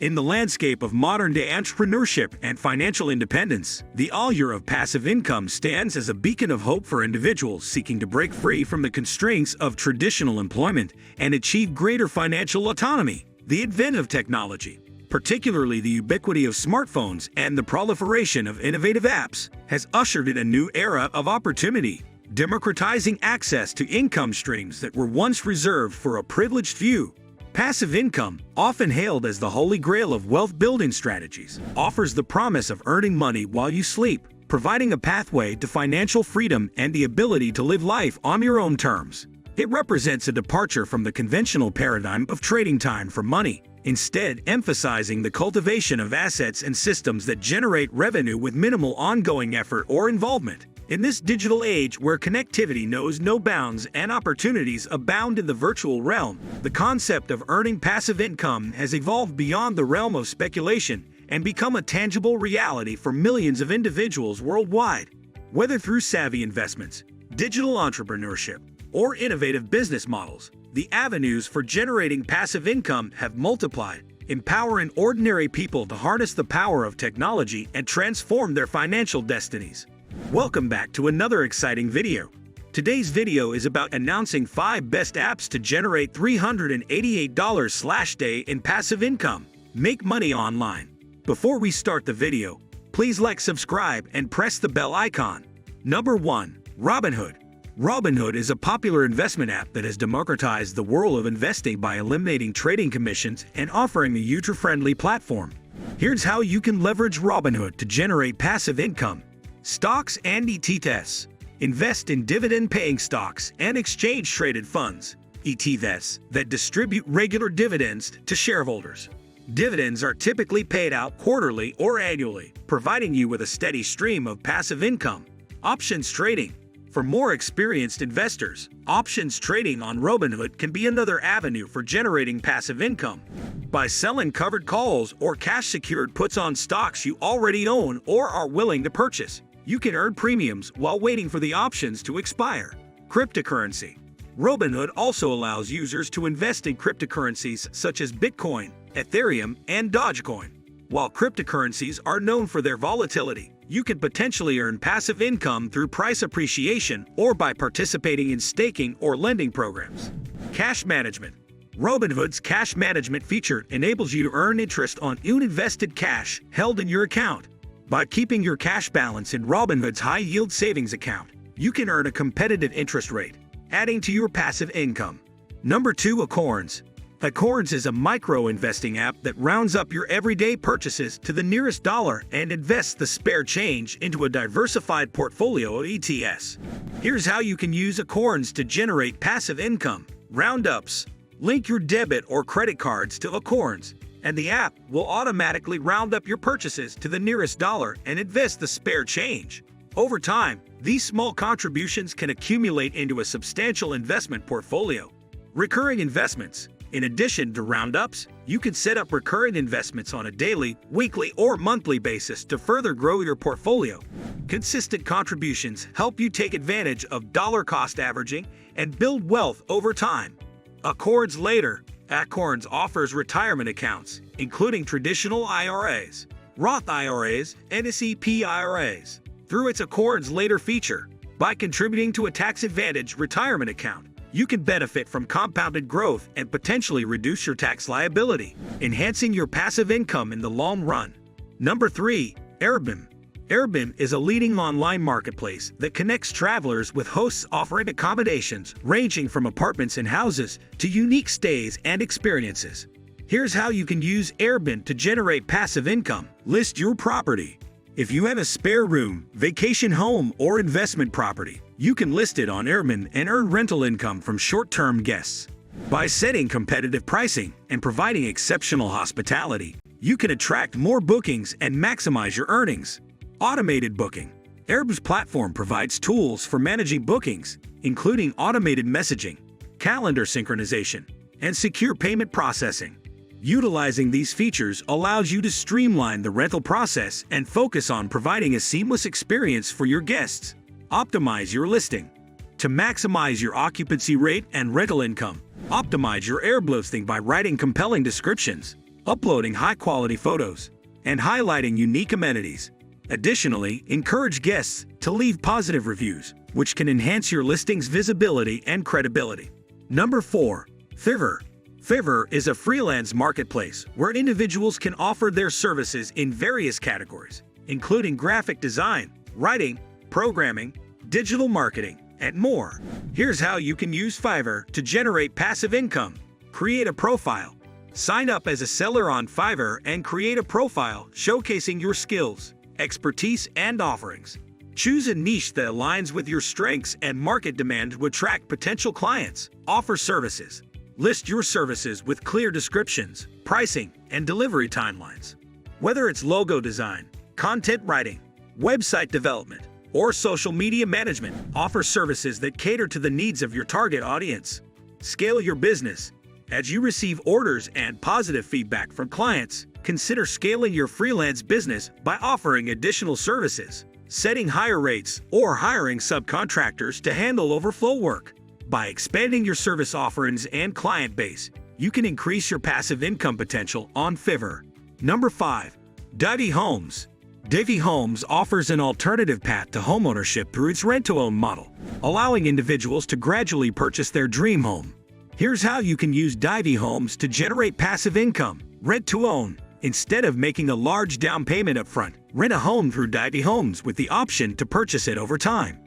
In the landscape of modern-day entrepreneurship and financial independence, the allure of passive income stands as a beacon of hope for individuals seeking to break free from the constraints of traditional employment and achieve greater financial autonomy. The advent of technology, particularly the ubiquity of smartphones and the proliferation of innovative apps, has ushered in a new era of opportunity, democratizing access to income streams that were once reserved for a privileged few. Passive income, often hailed as the holy grail of wealth-building strategies, offers the promise of earning money while you sleep, providing a pathway to financial freedom and the ability to live life on your own terms. It represents a departure from the conventional paradigm of trading time for money, instead emphasizing the cultivation of assets and systems that generate revenue with minimal ongoing effort or involvement. In this digital age where connectivity knows no bounds and opportunities abound in the virtual realm, the concept of earning passive income has evolved beyond the realm of speculation and become a tangible reality for millions of individuals worldwide. Whether through savvy investments, digital entrepreneurship, or innovative business models, the avenues for generating passive income have multiplied, empowering ordinary people to harness the power of technology and transform their financial destinies. Welcome back to another exciting video. Today's video is about announcing 5 best apps to generate $388/day in passive income. Make money online. Before we start the video, please like, subscribe, and press the bell icon. Number 1. Robinhood. Robinhood is a popular investment app that has democratized the world of investing by eliminating trading commissions and offering a user-friendly platform. Here's how you can leverage Robinhood to generate passive income. Stocks and ETFs. Invest in dividend-paying stocks and exchange-traded funds, ETFs, that distribute regular dividends to shareholders. Dividends are typically paid out quarterly or annually, providing you with a steady stream of passive income. Options trading. For more experienced investors, options trading on Robinhood can be another avenue for generating passive income. By selling covered calls or cash-secured puts on stocks you already own or are willing to purchase, you can earn premiums while waiting for the options to expire. Cryptocurrency. Robinhood also allows users to invest in cryptocurrencies such as Bitcoin, Ethereum, and Dogecoin. While cryptocurrencies are known for their volatility, you can potentially earn passive income through price appreciation or by participating in staking or lending programs. Cash management. Robinhood's cash management feature enables you to earn interest on uninvested cash held in your account. By keeping your cash balance in Robinhood's high-yield savings account, you can earn a competitive interest rate, adding to your passive income. Number 2. Acorns. Acorns is a micro-investing app that rounds up your everyday purchases to the nearest dollar and invests the spare change into a diversified portfolio of ETFs. Here's how you can use Acorns to generate passive income. Roundups. Link your debit or credit cards to Acorns, and the app will automatically round up your purchases to the nearest dollar and invest the spare change. Over time, these small contributions can accumulate into a substantial investment portfolio. Recurring investments. In addition to roundups, you can set up recurring investments on a daily, weekly, or monthly basis to further grow your portfolio. Consistent contributions help you take advantage of dollar-cost averaging and build wealth over time. Acorns later. Acorns offers retirement accounts, including traditional IRAs, Roth IRAs, and SEP IRAs. Through its Acorns Later feature, by contributing to a tax-advantaged retirement account, you can benefit from compounded growth and potentially reduce your tax liability, enhancing your passive income in the long run. Number 3. Airbnb. Airbnb is a leading online marketplace that connects travelers with hosts offering accommodations ranging from apartments and houses to unique stays and experiences. Here's how you can use Airbnb to generate passive income. List your property. If you have a spare room, vacation home, or investment property, you can list it on Airbnb and earn rental income from short-term guests. By setting competitive pricing and providing exceptional hospitality, you can attract more bookings and maximize your earnings. Automated booking. Airbnb's platform provides tools for managing bookings, including automated messaging, calendar synchronization, and secure payment processing. Utilizing these features allows you to streamline the rental process and focus on providing a seamless experience for your guests. Optimize your listing. To maximize your occupancy rate and rental income, optimize your Airbnb listing by writing compelling descriptions, uploading high-quality photos, and highlighting unique amenities. Additionally, encourage guests to leave positive reviews, which can enhance your listing's visibility and credibility. Number 4. Fiverr. Fiverr is a freelance marketplace where individuals can offer their services in various categories, including graphic design, writing, programming, digital marketing, and more. Here's how you can use Fiverr to generate passive income. Create a profile. Sign up as a seller on Fiverr and create a profile showcasing your skills, expertise, and offerings. Choose a niche that aligns with your strengths and market demand to attract potential clients. Offer services. List your services with clear descriptions, pricing, and delivery timelines. Whether it's logo design, content writing, website development, or social media management, offer services that cater to the needs of your target audience. Scale your business. As you receive orders and positive feedback from clients, consider scaling your freelance business by offering additional services, setting higher rates, or hiring subcontractors to handle overflow work. By expanding your service offerings and client base, you can increase your passive income potential on Fiverr. Number 5. Divvy Homes. Divvy Homes offers an alternative path to homeownership through its rent-to-own model, allowing individuals to gradually purchase their dream home. Here's how you can use Divvy Homes to generate passive income. Rent-to-own. Instead of making a large down payment upfront, rent a home through Divvy Homes with the option to purchase it over time.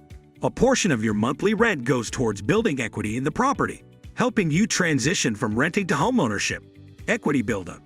A portion of your monthly rent goes towards building equity in the property, helping you transition from renting to homeownership. Equity buildup.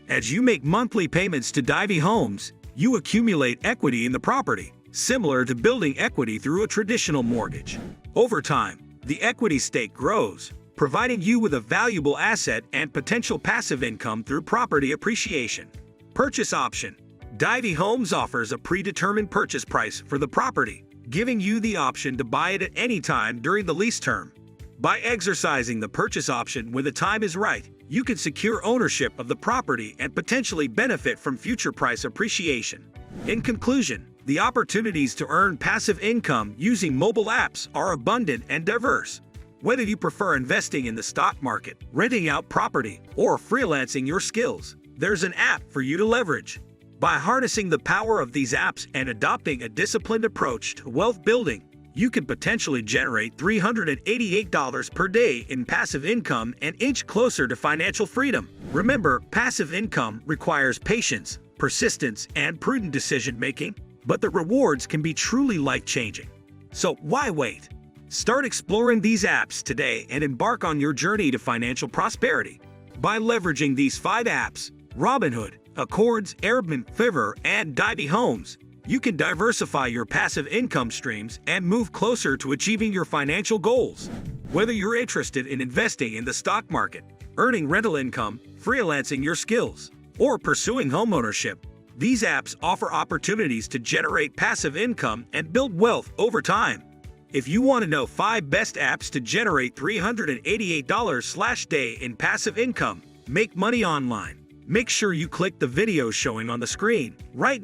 As you make monthly payments to Divvy Homes, you accumulate equity in the property, similar to building equity through a traditional mortgage. Over time, the equity stake grows, providing you with a valuable asset and potential passive income through property appreciation. Purchase option. Divvy Homes offers a predetermined purchase price for the property, giving you the option to buy it at any time during the lease term. By exercising the purchase option when the time is right, you can secure ownership of the property and potentially benefit from future price appreciation. In conclusion, the opportunities to earn passive income using mobile apps are abundant and diverse. Whether you prefer investing in the stock market, renting out property, or freelancing your skills, there's an app for you to leverage. By harnessing the power of these apps and adopting a disciplined approach to wealth building, you can potentially generate $388 per day in passive income and inch closer to financial freedom. Remember, passive income requires patience, persistence, and prudent decision-making, but the rewards can be truly life-changing. So why wait? Start exploring these apps today and embark on your journey to financial prosperity. By leveraging these 5 apps, Robinhood, Accords, Airbnb, Fiverr, and Divvy Homes, you can diversify your passive income streams and move closer to achieving your financial goals. Whether you're interested in investing in the stock market, earning rental income, freelancing your skills, or pursuing homeownership, these apps offer opportunities to generate passive income and build wealth over time. If you want to know 5 best apps to generate $388/day in passive income, make money online, make sure you click the video showing on the screen right now.